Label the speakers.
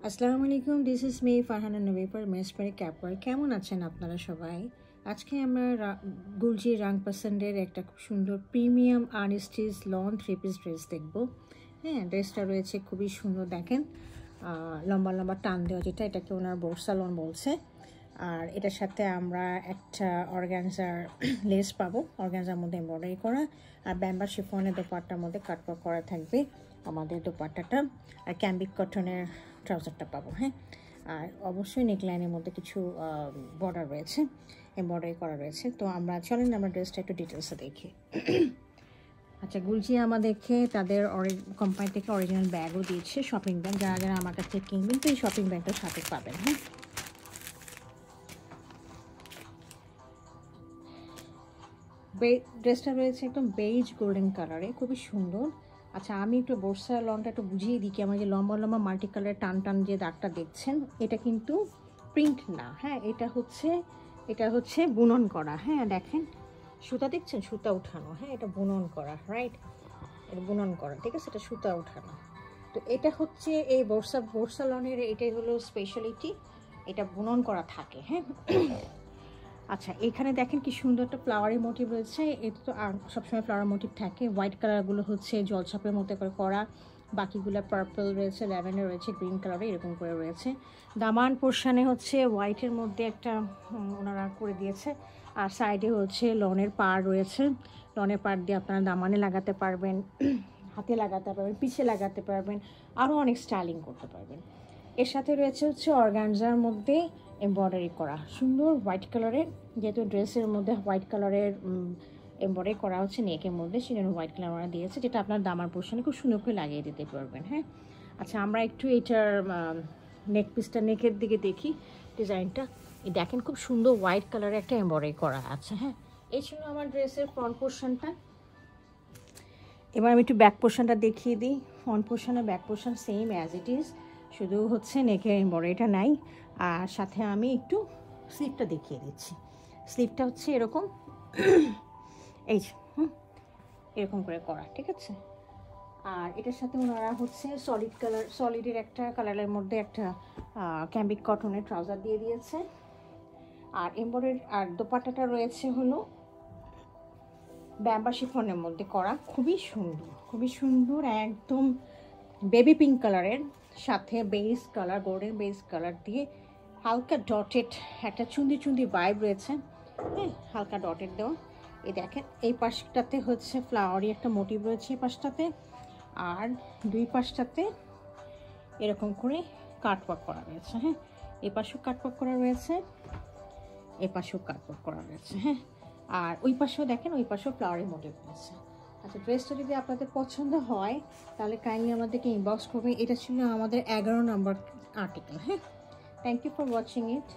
Speaker 1: আসসালামু আলাইকুম, this is me Farhana নবী ফর মেসপারি ক্যাপওয়ার। কেমন আছেন আপনারা সবাই? আজকে আমরা গুলজি রাং পাসন্দের একটা খুব সুন্দর premium unstitch lawn three piece dress দেখব। হ্যাঁ, ড্রেসটা রয়েছে খুবই সুন্দর, দেখেন লম্বা লম্বা টান দেওয়া, যেটা এটাকে ওনার বোরসা লন বলছে। আর এটার সাথে আমরা একটা অর্গানজার লেস পাবো, অর্গানজার মধ্যে এমব্রয়ডারি করা, আর ব্যাম্বার শিফনের দোপাট্টার মধ্যে কাটওয়ার্ক করা থাকবে আমাদের দোপাট্টাটা, আর ক্যাম্বিক কটনের ট্রাউজারটা পাবো। হ্যাঁ, আর অবশ্যই নেকলাইনের মধ্যে কিছু বর্ডার রয়েছে, এমব্রয়ডারি করা রয়েছে। তো আমরা চলেন আমরা ড্রেসটা একটু ডিটেলসে দেখি। আচ্ছা, গুলজি আমাদেরকে তাদের কোম্পানি থেকে অরিজিনাল ব্যাগও দিয়েছে, শপিং ব্যাগ। যারা যারা আমার কাছ থেকে কিনবেন তো এই শপিং ব্যাগটার সাথে পাবেন। হ্যাঁ, ড্রেসটা রয়েছে একদম বেজ গোল্ডেন কালারে, খুবই সুন্দর। আচ্ছা, আমি একটু বোরসা লনটা একটু বুঝিয়ে দিই কি আমার যে লম্বা লম্বা মাল্টি কালারের টান টান যে দাগটা দেখছেন, এটা কিন্তু প্রিন্ট না। হ্যাঁ, এটা হচ্ছে বুনন করা। হ্যাঁ, দেখেন সুতা দেখছেন, সুতা উঠানো। হ্যাঁ, এটা বুনন করা, রাইট, এটা বুনন করা, ঠিক আছে, এটা সুতা উঠানো। তো এটা হচ্ছে এই বোরসা লনের এটাই হলো স্পেশালিটি, এটা বুনন করা থাকে। হ্যাঁ, আচ্ছা, এখানে দেখেন কি সুন্দর একটা ফ্লাওয়ারের মোটিভ রয়েছে। এটা তো সবসময় ফ্লাওয়ার মোটিভ থাকে। হোয়াইট কালারগুলো হচ্ছে জলছাপের মতো করে করা, বাকিগুলো পার্পল রয়েছে, ল্যাভেন্ডার রয়েছে, গ্রিন কালারে এরকম করে রয়েছে। দামান পোর্শানে হচ্ছে হোয়াইটের মধ্যে একটা ওনারা করে দিয়েছে, আর সাইডে হচ্ছে লনের পাড় রয়েছে। লনের পাড় দিয়ে আপনারা দামানে লাগাতে পারবেন, হাতে লাগাতে পারবেন, পিছে লাগাতে পারবেন, আরও অনেক স্টাইলিং করতে পারবেন। এর সাথে রয়েছে হচ্ছে অর্গানজার মধ্যে এমব্রয়ডারি করা সুন্দর হোয়াইট কালারের, যেহেতু ড্রেসের মধ্যে হোয়াইট কালারের এমব্রয়ডারি করা হচ্ছে নেকের মধ্যে, সেজন্য হোয়াইট কালার ওরা দিয়েছে, যেটা আপনার দামার পোর্শনে খুব সুন্দর করে লাগিয়ে দিতে পারবেন। হ্যাঁ, আচ্ছা, আমরা একটু এটার নেক পিসটা, নেকের দিকে দেখি ডিজাইনটা। এই দেখেন খুব সুন্দর হোয়াইট কালারের একটা এমব্রয়ডারি করা আছে। হ্যাঁ, এই ছিল আমার ড্রেসের ফ্রন্ট পোর্শনটা। এবার আমি একটু ব্যাক পোর্শনটা দেখিয়ে দিই। ফ্রন্ট পোর্শন আর back portion same as it is, শুধু হচ্ছে নেকের এমব্রয়ডারিটা নাই। আর সাথে আমি একটু স্লিভটা দেখিয়ে দিচ্ছি। স্লিভটা হচ্ছে এরকম, এই এরকম করে করা, ঠিক আছে। আর এটার সাথে ওনারা হচ্ছে সলিডের একটা কালারের মধ্যে একটা ক্যাম্বিক কটনের ট্রাউজার দিয়ে দিয়েছে। আর এমব্রয়ডারি আর দোপাট্টাটা রয়েছে হলো ব্যাম্বা শিফনের মধ্যে করা, খুবই সুন্দর, একদম বেবি পিঙ্ক কালারের সাথে base colour, golden base colour দিয়ে হালকা ডটেড একটা চুন্দি ভাইব রয়েছে। হ্যাঁ, হালকা ডটেড দেওয়া। এই দেখেন এই পাশটাতে হচ্ছে ফ্লাওয়ারি একটা মোটিভ রয়েছে এই পাশটাতে, আর দুই পাশটাতে এরকম করে কাটওয়ার্ক করা রয়েছে। হ্যাঁ, এই পাশেও কাটওয়ার্ক করা রয়েছে, এই পাশেও কাটওয়ার্ক করা রয়েছে। হ্যাঁ, আর ওই পাশেও দেখেন, ওই পাশেও ফ্লাওয়ারের মোটিভ রয়েছে। আচ্ছা, ড্রেসটা যদি আপনাদের পছন্দ হয় তাহলে কাইন্ডলি আমাদেরকে ইনবক্স করবেন। এটা ছিল আমাদের 11 নম্বর আর্টিকেল। হ্যাঁ, thank you for watching it.